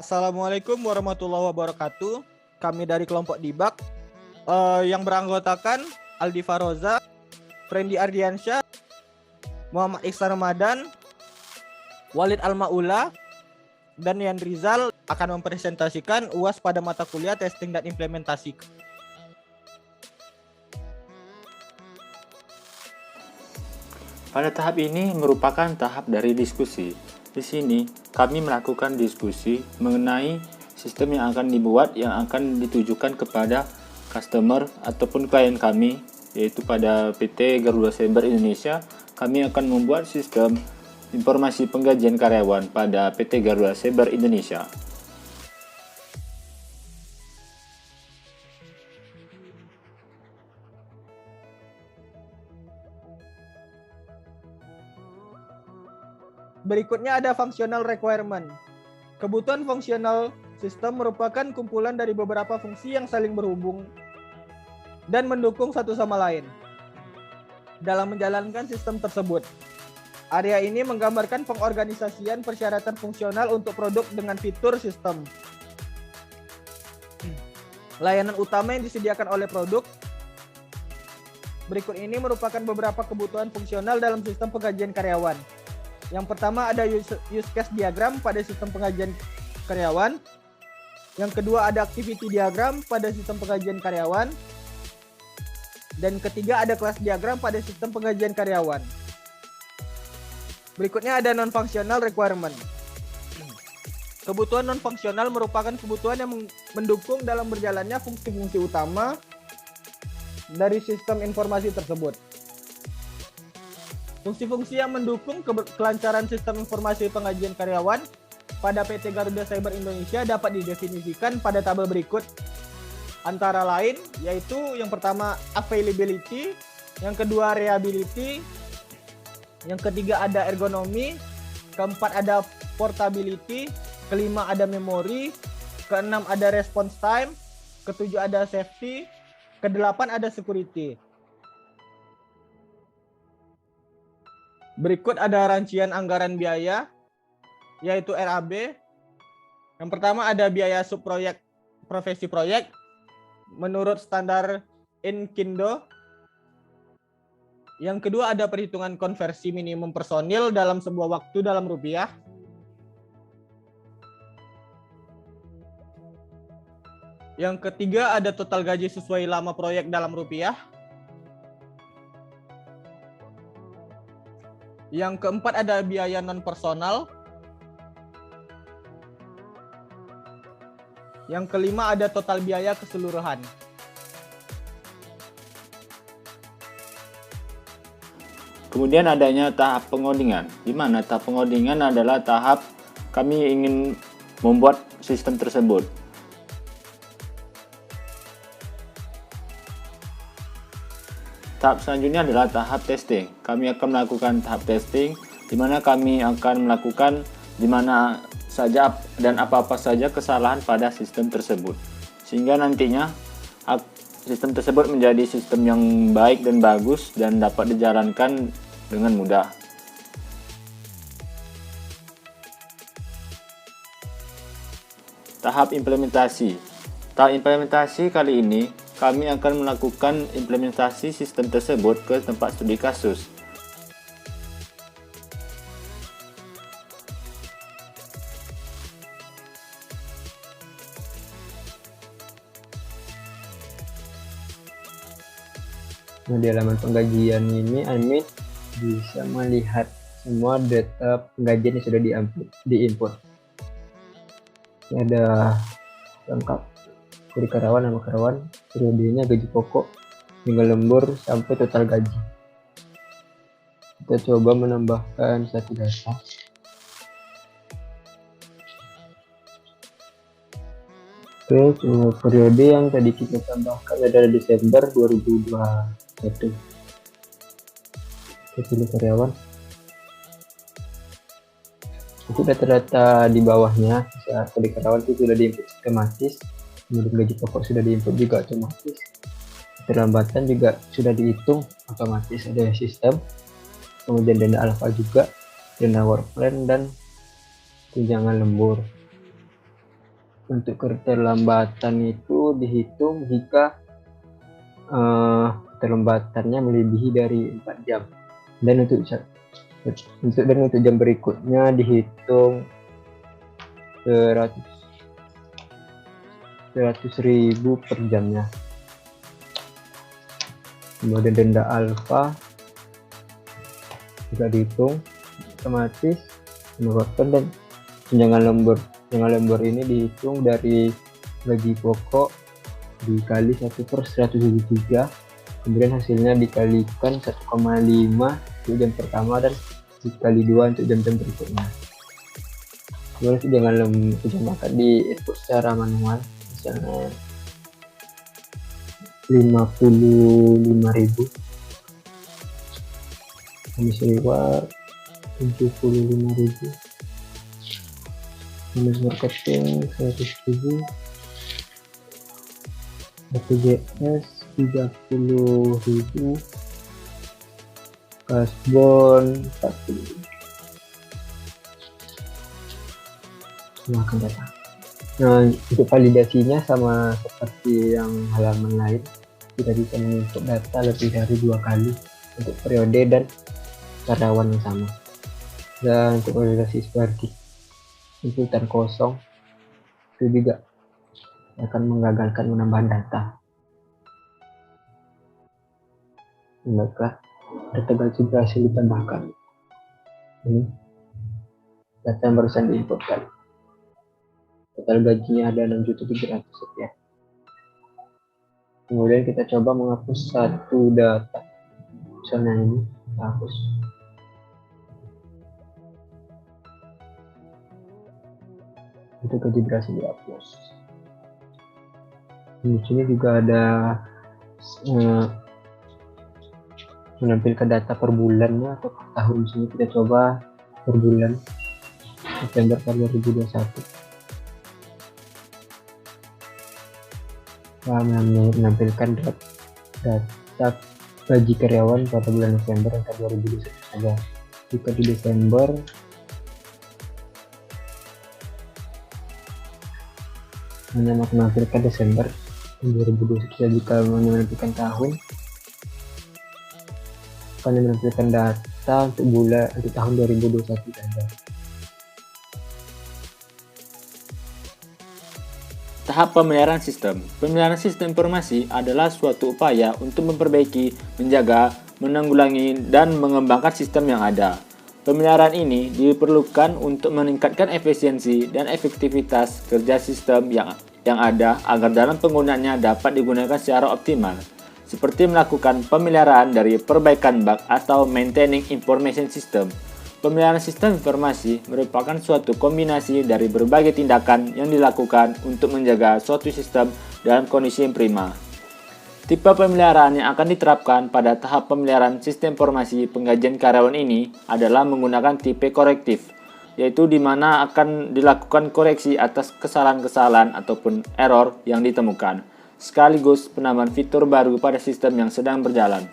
Assalamualaikum warahmatullahi wabarakatuh. Kami dari kelompok Dibak yang beranggotakan Aldi Faroza, Frendi Ardiansyah, Muhammad Ihsan Ramadan, Walid Almaula, dan Yan Rizal akan mempresentasikan UAS pada mata kuliah testing dan implementasi. Pada tahap ini merupakan tahap dari diskusi. Di sini, kami melakukan diskusi mengenai sistem yang akan dibuat yang akan ditujukan kepada customer ataupun klien kami, yaitu pada PT Garuda Cyber Indonesia. Kami akan membuat sistem informasi penggajian karyawan pada PT Garuda Cyber Indonesia. Berikutnya ada functional requirement. Kebutuhan fungsional sistem merupakan kumpulan dari beberapa fungsi yang saling berhubung dan mendukung satu sama lain dalam menjalankan sistem tersebut. Area ini menggambarkan pengorganisasian persyaratan fungsional untuk produk dengan fitur sistem. Layanan utama yang disediakan oleh produk. Berikut ini merupakan beberapa kebutuhan fungsional dalam sistem penggajian karyawan. Yang pertama ada use case diagram pada sistem penggajian karyawan. Yang kedua ada activity diagram pada sistem penggajian karyawan. Dan ketiga ada class diagram pada sistem penggajian karyawan. Berikutnya ada non-functional requirement. Kebutuhan non-fungsional merupakan kebutuhan yang mendukung dalam berjalannya fungsi-fungsi utama dari sistem informasi tersebut. Fungsi-fungsi yang mendukung kelancaran sistem informasi penggajian karyawan pada PT Garuda Cyber Indonesia dapat didefinisikan pada tabel berikut. Antara lain yaitu yang pertama availability, yang kedua reliability, yang ketiga ada ergonomi, keempat ada portability, kelima ada memory, keenam ada response time, ketujuh ada safety, kedelapan ada security. Berikut ada rincian anggaran biaya, yaitu RAB. Yang pertama ada biaya subproyek profesi proyek menurut standar INKINDO. Yang kedua ada perhitungan konversi minimum personil dalam sebuah waktu dalam rupiah. Yang ketiga ada total gaji sesuai lama proyek dalam rupiah. Yang keempat ada biaya non-personal. Yang kelima ada total biaya keseluruhan. Kemudian adanya tahap pengodingan, di mana tahap pengodingan adalah tahap kami ingin membuat sistem tersebut. Tahap selanjutnya adalah tahap testing. Kami akan melakukan tahap testing, di mana kami akan melakukan di mana saja dan apa-apa saja kesalahan pada sistem tersebut, sehingga nantinya sistem tersebut menjadi sistem yang baik dan bagus dan dapat dijalankan dengan mudah. Tahap implementasi. Tahap implementasi kali ini kami akan melakukan implementasi sistem tersebut ke tempat studi kasus. Nah, di halaman penggajian ini admin bisa melihat semua data penggajian yang sudah diinput. Ini ada lengkap kode karyawan, nama karyawan, periodenya, gaji pokok, hingga lembur sampai total gaji. Kita coba menambahkan satu data. Oke, periode yang tadi kita tambahkan adalah Desember 2021. Kita pilih karyawan. Untuk data-data di bawahnya, kode karyawan itu sudah diinput otomatis, kemudian gaji pokok sudah diinput juga otomatis, keterlambatan juga sudah dihitung otomatis ada sistem, kemudian dana alfa juga, dana work plan, dan tunjangan lembur. untuk keterlambatan itu dihitung jika keterlambatannya melebihi dari 4 jam. Dan untuk jam berikutnya dihitung 100.000 per jamnya. Kemudian denda alfa juga dihitung otomatis menyebabkan, dan tunjangan lembur. Tunjangan lembur ini dihitung dari gaji pokok dikali 1/173, kemudian hasilnya dikalikan 1,5 untuk jam pertama dan dikali 2 untuk jam-jam berikutnya. Kemudian tunjangan lembur akan diinput secara manual, misalnya 55.000, komisi lewat 75.000, minus marketing 100.000, BPJS 30.000, kasbon 40.000. Akan datang. Nah, untuk validasinya sama seperti yang halaman lain, kita bisa menginput data lebih dari 2 kali untuk periode dan karyawan yang sama. Dan untuk validasi seperti inputan kosong itu juga akan menggagalkan penambahan data. Maka data gaji berhasil ditambahkan. Ini data yang barusan diinputkan. Total gajinya ada 6.700.000 sekian. Kemudian kita coba menghapus satu data. Misalnya ini, kita hapus. Itu gaji berhasil dihapus. Di sini juga ada menampilkan data per bulannya atau per tahun. Di sini kita coba per bulan September 2021. Menampilkan data gaji karyawan pada bulan November tahun 2021 saja. Jika di Desember hanya menampilkan Desember 2021, jika menampilkan tahun akan menampilkan data untuk tahun 2021 saja. Tahap pemeliharaan sistem. Pemeliharaan sistem informasi adalah suatu upaya untuk memperbaiki, menjaga, menanggulangi, dan mengembangkan sistem yang ada. Pemeliharaan ini diperlukan untuk meningkatkan efisiensi dan efektivitas kerja sistem yang ada agar dalam penggunaannya dapat digunakan secara optimal, seperti melakukan pemeliharaan dari perbaikan bug atau maintaining information system. Pemeliharaan sistem informasi merupakan suatu kombinasi dari berbagai tindakan yang dilakukan untuk menjaga suatu sistem dalam kondisi yang prima. Tipe pemeliharaan yang akan diterapkan pada tahap pemeliharaan sistem informasi penggajian karyawan ini adalah menggunakan tipe korektif, yaitu di mana akan dilakukan koreksi atas kesalahan-kesalahan ataupun error yang ditemukan, sekaligus penambahan fitur baru pada sistem yang sedang berjalan.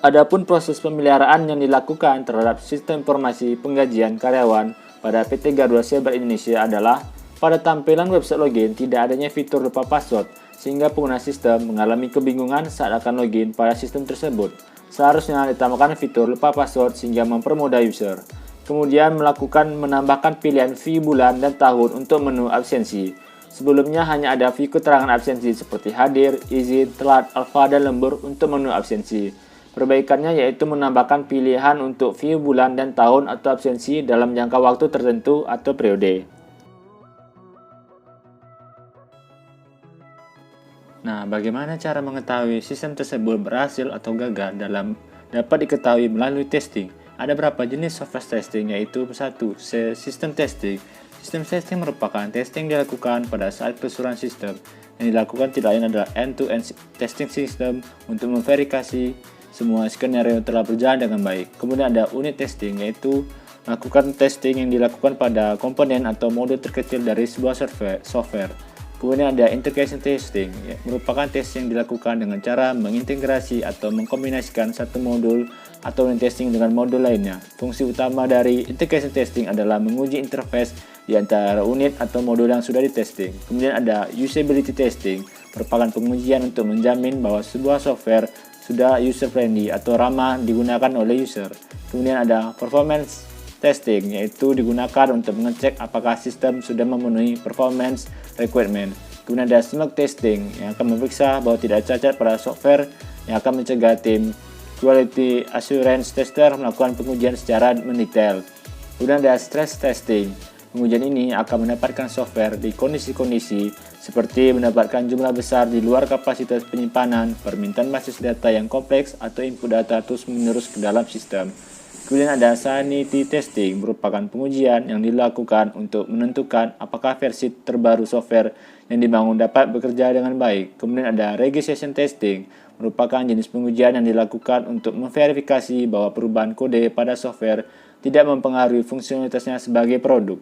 Adapun proses pemeliharaan yang dilakukan terhadap sistem informasi penggajian karyawan pada PT Garuda Cyber Indonesia adalah pada tampilan website login tidak adanya fitur lupa password, sehingga pengguna sistem mengalami kebingungan saat akan login pada sistem tersebut. Seharusnya ditambahkan fitur lupa password sehingga mempermudah user. Kemudian menambahkan pilihan fee bulan dan tahun untuk menu absensi. Sebelumnya hanya ada view keterangan absensi seperti hadir, izin, telat, alfa, dan lembur untuk menu absensi. Perbaikannya yaitu menambahkan pilihan untuk view bulan dan tahun atau absensi dalam jangka waktu tertentu atau periode. Nah, bagaimana cara mengetahui sistem tersebut berhasil atau gagal dapat diketahui melalui testing. Ada beberapa jenis software testing, yaitu 1. System testing. Sistem testing merupakan testing yang dilakukan pada saat keseluruhan sistem. Yang dilakukan tidak lain adalah end-to-end testing system untuk memverifikasi semua skenario telah berjalan dengan baik. Kemudian ada unit testing, yaitu melakukan testing yang dilakukan pada komponen atau modul terkecil dari sebuah software. Kemudian ada integration testing, merupakan testing yang dilakukan dengan cara mengintegrasi atau mengkombinasikan satu modul atau unit testing dengan modul lainnya. Fungsi utama dari integration testing adalah menguji interface di antara unit atau modul yang sudah ditesting. Kemudian ada usability testing, merupakan pengujian untuk menjamin bahwa sebuah software sudah user friendly atau ramah digunakan oleh user. Kemudian ada performance testing, yaitu digunakan untuk mengecek apakah sistem sudah memenuhi performance requirement. Kemudian ada smoke testing yang akan memeriksa bahwa tidak cacat pada software, yang akan mencegah tim quality assurance tester melakukan pengujian secara mendetail. Kemudian ada stress testing. Pengujian ini akan mendapatkan software di kondisi-kondisi seperti mendapatkan jumlah besar di luar kapasitas penyimpanan, permintaan basis data yang kompleks, atau input data terus-menerus ke dalam sistem. Kemudian ada sanity testing, merupakan pengujian yang dilakukan untuk menentukan apakah versi terbaru software yang dibangun dapat bekerja dengan baik. Kemudian ada regression testing, merupakan jenis pengujian yang dilakukan untuk memverifikasi bahwa perubahan kode pada software tidak mempengaruhi fungsionalitasnya sebagai produk.